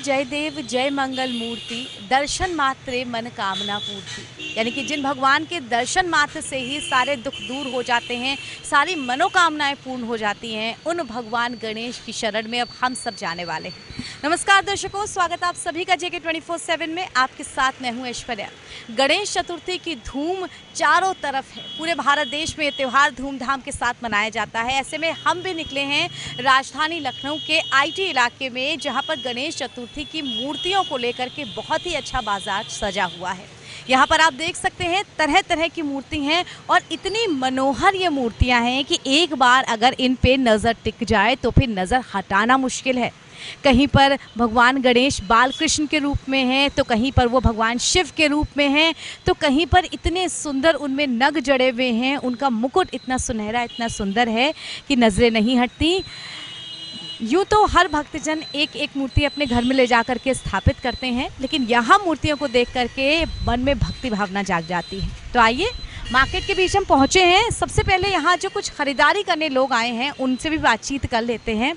जयदेव जय मंगल मूर्ति दर्शन मात्रे मन कामना पूर्ति। यानी कि जिन भगवान के दर्शन मात्र से ही सारे दुख दूर हो जाते हैं, सारी मनोकामनाएं पूर्ण हो जाती हैं, उन भगवान गणेश की शरण में अब हम सब जाने वाले हैं। नमस्कार दर्शकों, स्वागत आप सभी का JK 24/7 में। आपके साथ मैं हूं ऐश्वर्या। गणेश चतुर्थी की धूम चारों तरफ है। पूरे भारत देश में ये त्यौहार धूमधाम के साथ मनाया जाता है। ऐसे में हम भी निकले हैं राजधानी लखनऊ के IT इलाके में, जहां पर गणेश चतुर्थी की मूर्तियों को लेकर के बहुत ही अच्छा बाजार सजा हुआ है। यहाँ पर आप देख सकते हैं तरह तरह की मूर्ति हैं और इतनी मनोहर ये मूर्तियाँ हैं कि एक बार अगर इन पे नज़र टिक जाए तो फिर नज़र हटाना मुश्किल है। कहीं पर भगवान गणेश बालकृष्ण के रूप में हैं, तो कहीं पर वो भगवान शिव के रूप में हैं, तो कहीं पर इतने सुंदर उनमें नग जड़े हुए हैं। उनका मुकुट इतना सुनहरा, इतना सुंदर है कि नज़रें नहीं हटती। यूँ तो हर भक्तजन एक एक मूर्ति अपने घर में ले जा कर के स्थापित करते हैं, लेकिन यहाँ मूर्तियों को देख करके मन में भक्ति भावना जाग जाती है। तो आइए, मार्केट के बीच हम पहुँचे हैं। सबसे पहले यहाँ जो कुछ ख़रीदारी करने लोग आए हैं उनसे भी बातचीत कर लेते हैं।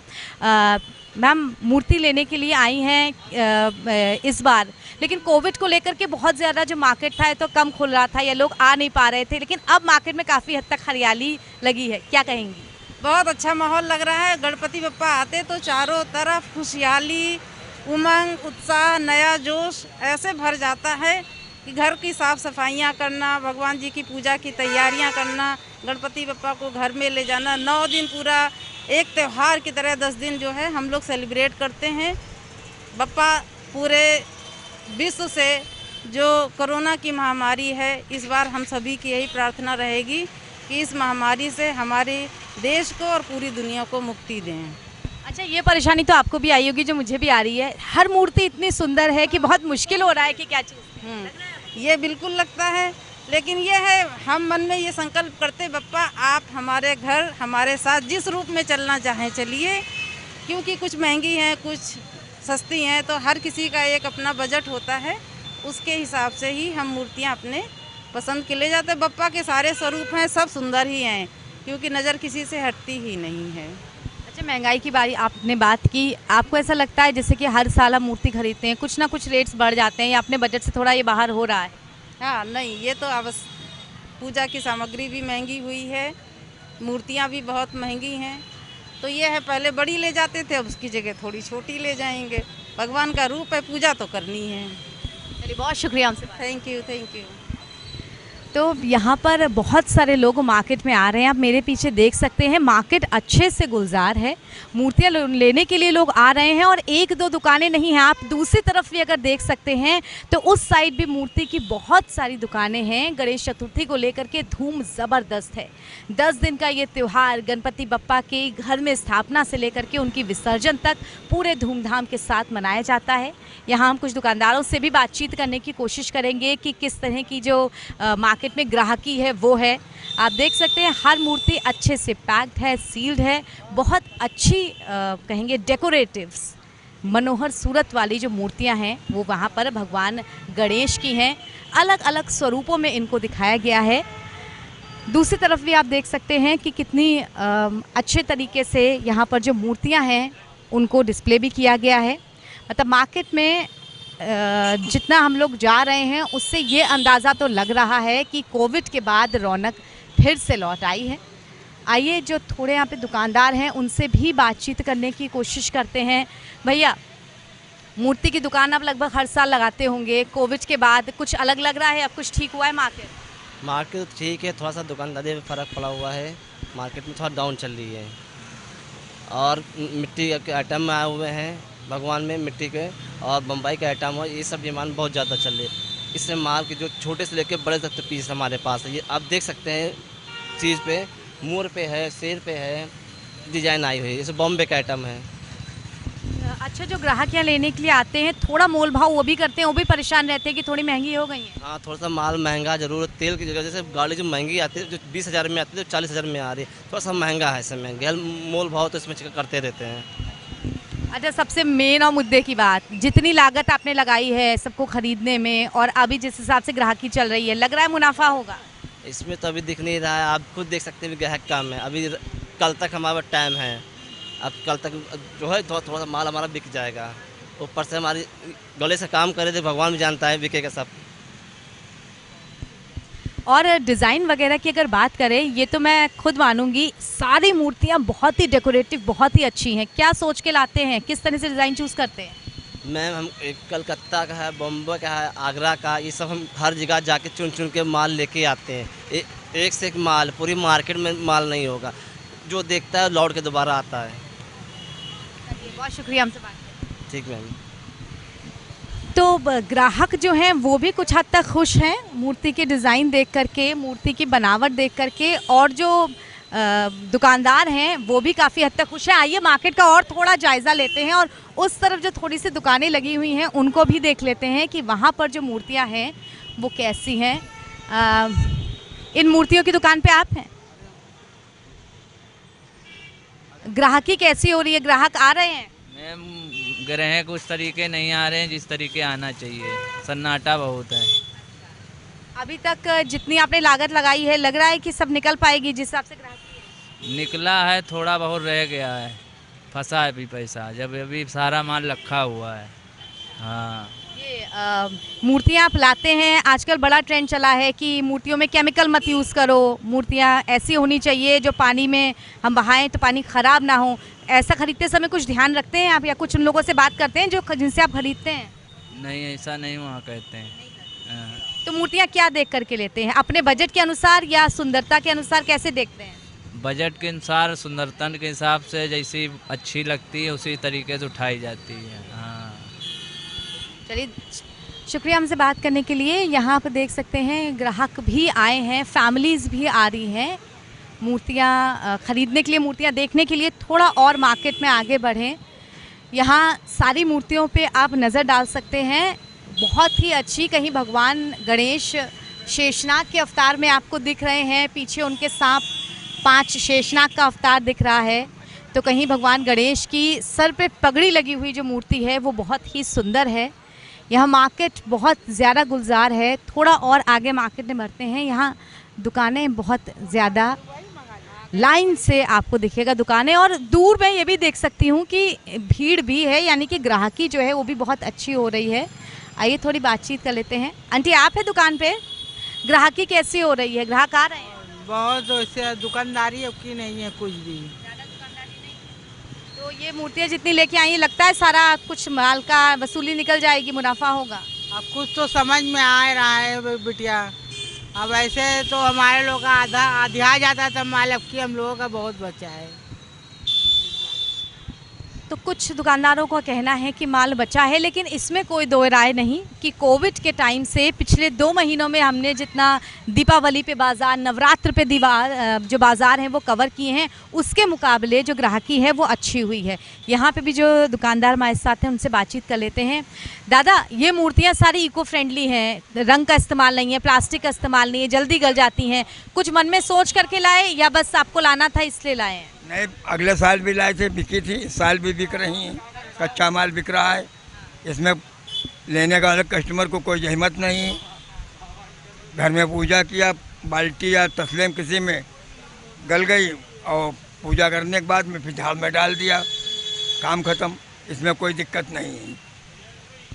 मैम, मूर्ति लेने के लिए आई हैं इस बार, लेकिन कोविड को लेकर के बहुत ज़्यादा जो मार्केट था तो कम खुल रहा था या लोग आ नहीं पा रहे थे, लेकिन अब मार्केट में काफ़ी हद तक हरियाली लगी है, क्या कहेंगी? बहुत अच्छा माहौल लग रहा है। गणपति बप्पा आते तो चारों तरफ खुशहाली, उमंग, उत्साह, नया जोश ऐसे भर जाता है कि घर की साफ सफाइयाँ करना, भगवान जी की पूजा की तैयारियाँ करना, गणपति बप्पा को घर में ले जाना, 9 दिन पूरा एक त्यौहार की तरह 10 दिन जो है हम लोग सेलिब्रेट करते हैं। बप्पा पूरे विश्व से जो कोरोना की महामारी है, इस बार हम सभी की यही प्रार्थना रहेगी कि इस महामारी से हमारे देश को और पूरी दुनिया को मुक्ति दें। अच्छा, ये परेशानी तो आपको भी आई होगी जो मुझे भी आ रही है। हर मूर्ति इतनी सुंदर है कि बहुत मुश्किल हो रहा है कि क्या चीज़। ये बिल्कुल लगता है, लेकिन ये है हम मन में ये संकल्प करते, बप्पा आप हमारे घर हमारे साथ जिस रूप में चलना चाहें चलिए, क्योंकि कुछ महंगी हैं, कुछ सस्ती हैं, तो हर किसी का एक अपना बजट होता है। उसके हिसाब से ही हम मूर्तियाँ अपने पसंद के ले जाते हैं। बप्पा के सारे स्वरूप हैं, सब सुंदर ही हैं, क्योंकि नज़र किसी से हटती ही नहीं है। अच्छा, महंगाई की बारी आपने बात की, आपको ऐसा लगता है जैसे कि हर साल हम मूर्ति खरीदते हैं, कुछ ना कुछ रेट्स बढ़ जाते हैं या अपने बजट से थोड़ा ये बाहर हो रहा है? हाँ, नहीं, ये तो अवश्य। पूजा की सामग्री भी महंगी हुई है, मूर्तियाँ भी बहुत महंगी हैं, तो ये है पहले बड़ी ले जाते थे, अब उसकी जगह थोड़ी छोटी ले जाएंगे। भगवान का रूप है, पूजा तो करनी है। चलिए, बहुत शुक्रिया हमसे। Thank you, thank you. तो यहाँ पर बहुत सारे लोग मार्केट में आ रहे हैं। आप मेरे पीछे देख सकते हैं, मार्केट अच्छे से गुलजार है। मूर्तियाँ लेने के लिए लोग आ रहे हैं और एक दो दुकानें नहीं हैं। आप दूसरी तरफ भी अगर देख सकते हैं तो उस साइड भी मूर्ति की बहुत सारी दुकानें हैं। गणेश चतुर्थी को लेकर के धूम ज़बरदस्त है। 10 दिन का ये त्यौहार गणपति बप्पा के घर में स्थापना से लेकर के उनकी विसर्जन तक पूरे धूमधाम के साथ मनाया जाता है। यहाँ हम कुछ दुकानदारों से भी बातचीत करने की कोशिश करेंगे कि किस तरह की जो मार्केट में ग्राहकी है वो है। आप देख सकते हैं हर मूर्ति अच्छे से पैक्ड है, सील्ड है। बहुत अच्छी कहेंगे डेकोरेटिव्स, मनोहर सूरत वाली जो मूर्तियां हैं वो वहाँ पर भगवान गणेश की हैं। अलग अलग स्वरूपों में इनको दिखाया गया है। दूसरी तरफ भी आप देख सकते हैं कि कितनी अच्छे तरीके से यहाँ पर जो मूर्तियाँ हैं उनको डिस्प्ले भी किया गया है। मतलब मार्केट में जितना हम लोग जा रहे हैं उससे ये अंदाज़ा तो लग रहा है कि कोविड के बाद रौनक फिर से लौट आई है। आइए, जो थोड़े यहाँ पे दुकानदार हैं उनसे भी बातचीत करने की कोशिश करते हैं। भैया, मूर्ति की दुकान आप लगभग हर साल लगाते होंगे, कोविड के बाद कुछ अलग लग रहा है, अब कुछ ठीक हुआ है मार्केट? मार्केट ठीक है, थोड़ा सा दुकानदारी में फ़र्क पड़ा हुआ है। मार्केट में थोड़ा डाउन चल रही है और मिट्टी के आइटम आए हुए हैं, भगवान में मिट्टी के और बम्बई के आइटम है, ये सब डिमांड बहुत ज़्यादा चल रही है। इससे माल के जो छोटे से लेकर बड़े तक पीस हमारे पास है। ये आप देख सकते हैं, चीज़ पे मोर पे है, शेर पे है, डिज़ाइन आई हुई है। जैसे बॉम्बे का आइटम है। अच्छा, जो ग्राहक यहाँ लेने के लिए आते हैं थोड़ा मोल भाव वो भी करते हैं, वो भी परेशान रहते हैं कि थोड़ी महंगी हो गई है? हाँ, थोड़ा सा माल महंगा जरूर। तेल की जगह जैसे गाड़ी जो महंगी आती है, जो 20,000 में आती है, तो 40,000 में आ रही है, थोड़ा सा महंगा है इसमें। गैल मोल भाव तो इसमें करते रहते हैं। अच्छा, सबसे मेन और मुद्दे की बात, जितनी लागत आपने लगाई है सबको खरीदने में और अभी जिस हिसाब से ग्राहकी चल रही है, लग रहा है मुनाफा होगा? इसमें तो अभी दिख नहीं रहा है, आप खुद देख सकते हैं ग्राहक काम है। अभी कल तक हमारा टाइम है, अब कल तक जो है थोड़ा सा माल हमारा बिक जाएगा। ऊपर से हमारी गले से काम करे थे, भगवान भी जानता है बिकेगा सब। और डिज़ाइन वगैरह की अगर बात करें, ये तो मैं खुद मानूंगी, सारी मूर्तियाँ बहुत ही डेकोरेटिव, बहुत ही अच्छी हैं। क्या सोच के लाते हैं, किस तरह से डिज़ाइन चूज़ करते हैं? मैम हम कलकत्ता का है, बॉम्बे का है, आगरा का, ये सब हम हर जगह जाके चुन चुन के माल लेके आते हैं। एक से एक माल, पूरी मार्केट में माल नहीं होगा, जो देखता है लौट के दोबारा आता है। बहुत शुक्रिया हमसे बात करने। ठीक मैम। तो ग्राहक जो हैं वो भी कुछ हद तक खुश हैं मूर्ति के डिज़ाइन देख करके, मूर्ति की बनावट देख करके, और जो दुकानदार हैं वो भी काफ़ी हद तक खुश हैं। आइए मार्केट का और थोड़ा जायज़ा लेते हैं और उस तरफ जो थोड़ी सी दुकानें लगी हुई हैं उनको भी देख लेते हैं कि वहाँ पर जो मूर्तियाँ हैं वो कैसी हैं। इन मूर्तियों की दुकान पे आप हैं, ग्राहकी कैसी हो रही है, ग्राहक आ रहे हैं? मैम ग्राहक उस तरीके नहीं आ रहे हैं जिस तरीके आना चाहिए, सन्नाटा बहुत है। अभी तक जितनी आपने लागत लगाई है, लग रहा है कि सब निकल पाएगी जिस हिसाब से ग्राहकी है? निकला है, थोड़ा बहुत रह गया है, फंसा है अभी पैसा, जब अभी सारा माल रखा हुआ है। हाँ, ये मूर्तियाँ आप लाते हैं, आजकल बड़ा ट्रेंड चला है कि मूर्तियों में केमिकल मत यूज़ करो, मूर्तियाँ ऐसी होनी चाहिए जो पानी में हम बहाएं तो पानी ख़राब ना हो। ऐसा खरीदते समय कुछ ध्यान रखते हैं आप, या कुछ उन लोगों से बात करते हैं जो जिनसे आप खरीदते हैं? नहीं ऐसा नहीं वहाँ कहते हैं। हाँ। तो मूर्तियाँ क्या देख करके लेते हैं, अपने बजट के अनुसार या सुंदरता के अनुसार, कैसे देखते हैं? बजट के अनुसार, सुंदरता के हिसाब से, जैसी अच्छी लगती है उसी तरीके से उठाई जाती है। हाँ, चलिए शुक्रिया हमसे बात करने के लिए। यहाँ पर देख सकते हैं ग्राहक भी आए हैं, फैमिलीज़ भी आ रही हैं मूर्तियाँ ख़रीदने के लिए, मूर्तियाँ देखने के लिए। थोड़ा और मार्केट में आगे बढ़ें, यहाँ सारी मूर्तियों पे आप नज़र डाल सकते हैं, बहुत ही अच्छी। कहीं भगवान गणेश शेषनाग के अवतार में आपको दिख रहे हैं, पीछे उनके सांप 5 शेषनाग का अवतार दिख रहा है, तो कहीं भगवान गणेश की सर पे पगड़ी लगी हुई जो मूर्ति है वो बहुत ही सुंदर है। यहाँ मार्केट बहुत ज़्यादा गुलजार है। थोड़ा और आगे मार्केट में बढ़ते हैं, यहाँ दुकानें बहुत ज़्यादा लाइन से आपको दिखेगा दुकानें, और दूर मैं ये भी देख सकती हूँ कि भीड़ भी है, यानी कि ग्राहकी जो है वो भी बहुत अच्छी हो रही है। आइए थोड़ी बातचीत कर लेते हैं। आंटी आप है दुकान पे, ग्राहकी कैसी हो रही है, ग्राहक आ रहे हैं? बहुत वैसे दुकानदारी की नहीं है कुछ भी। तो ये मूर्तियाँ जितनी लेके आई हैं, लगता है सारा कुछ माल का वसूली निकल जाएगी, मुनाफा होगा? अब कुछ तो समझ में आ रहा है बिटिया, अब ऐसे तो हमारे लोग का आधा जाता था माल, अब की हम लोगों का बहुत बचा है। तो कुछ दुकानदारों का कहना है कि माल बचा है, लेकिन इसमें कोई दो राय नहीं कि कोविड के टाइम से पिछले 2 महीनों में हमने जितना दीपावली पे बाज़ार, नवरात्र पे जो बाज़ार हैं वो कवर किए हैं, उसके मुकाबले जो ग्राहकी है वो अच्छी हुई है। यहाँ पे भी जो दुकानदार हमारे साथ हैं उनसे बातचीत कर लेते हैं। दादा, ये मूर्तियाँ सारी इको फ्रेंडली हैं, रंग का इस्तेमाल नहीं है, प्लास्टिक का इस्तेमाल नहीं है, जल्दी गल जाती हैं, कुछ मन में सोच करके लाए या बस आपको लाना था इसलिए लाए हैं? नहीं, अगले साल भी लाए थे, बिकी थी, इस साल भी बिक रही हैं, कच्चा माल बिक रहा है, इसमें लेने का अलग कस्टमर को कोई जहमत नहीं। घर में पूजा किया, बाल्टी या तस्लीम किसी में गल गई और पूजा करने के बाद में फिर झाड़ में डाल दिया, काम ख़त्म। इसमें कोई दिक्कत नहीं है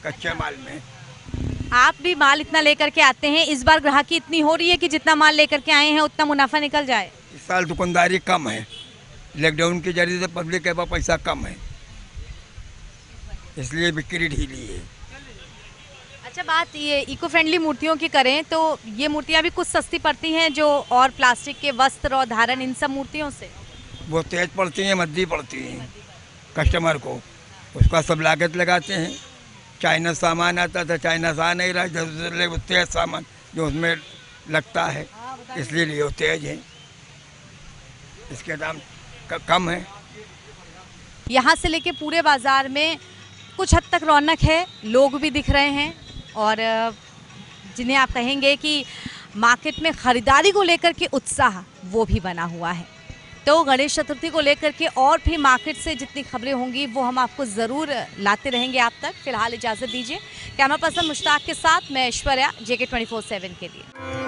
कच्चे माल में। आप भी माल इतना लेकर के आते हैं, इस बार ग्राहकी इतनी हो रही है कि जितना माल लेकर के आए हैं उतना मुनाफा निकल जाए? इस साल दुकानदारी कम है, लॉकडाउन के जरिए से पब्लिक के पास पैसा कम है, इसलिए बिक्री ढीली है। अच्छा, बात ये इको फ्रेंडली मूर्तियों की करें तो ये मूर्तियाँ भी कुछ सस्ती पड़ती हैं जो और प्लास्टिक के वस्त्र और धारण इन सब मूर्तियों से? वो तेज पड़ती हैं, मद्दी पड़ती हैं कस्टमर को, उसका सब लागत लगाते हैं। चाइना सामान आता था, चाइना से आ नहीं रहा, जरूर वो तेज सामान जो उसमें लगता है, इसलिए वो तेज है, इसके दाम कम है। यहाँ से लेके पूरे बाज़ार में कुछ हद तक रौनक है, लोग भी दिख रहे हैं, और जिन्हें आप कहेंगे कि मार्केट में ख़रीदारी को लेकर के उत्साह वो भी बना हुआ है। तो गणेश चतुर्थी को लेकर के और भी मार्केट से जितनी खबरें होंगी वो हम आपको ज़रूर लाते रहेंगे आप तक। फ़िलहाल इजाज़त दीजिए। कैमरा पर्सन मुश्ताक के साथ मैं ऐश्वर्या, JK 24/7 के लिए।